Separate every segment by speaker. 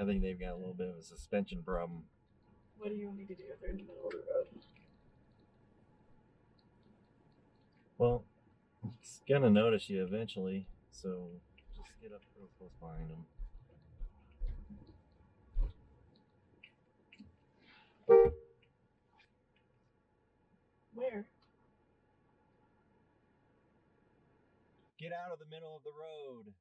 Speaker 1: I think they've got a little bit of a suspension problem.
Speaker 2: What do you want me to do if they're in the middle of the road?
Speaker 1: Well, he's gonna notice you eventually, so just get up real close behind him.
Speaker 2: Where?
Speaker 1: Get out of the middle of the road.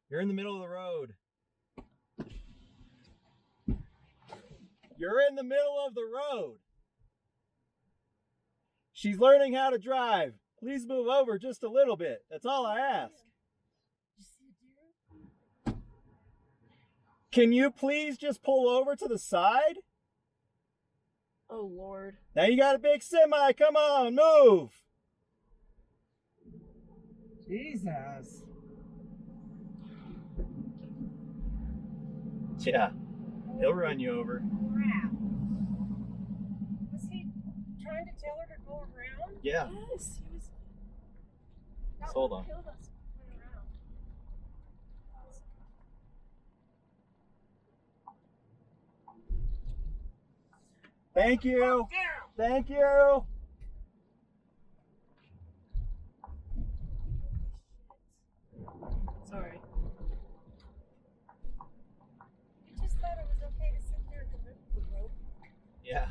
Speaker 1: You're in the middle of the road. You're in the middle of the road. She's learning how to drive. Please move over just a little bit. That's all I ask. Can you please just pull over to the side?
Speaker 2: Oh, Lord.
Speaker 1: Now you got a big semi. Come on, move. Jesus. Yeah, he'll run you over.
Speaker 3: Crap. Was he trying to tell her to go around?
Speaker 1: Yeah.
Speaker 2: Yes, he was.
Speaker 1: Just hold on.
Speaker 3: Killed us. Went around.
Speaker 1: Thank you. Thank you.
Speaker 2: Sorry.
Speaker 3: You just thought it was okay to sit there in the middle of the road?
Speaker 1: Yeah.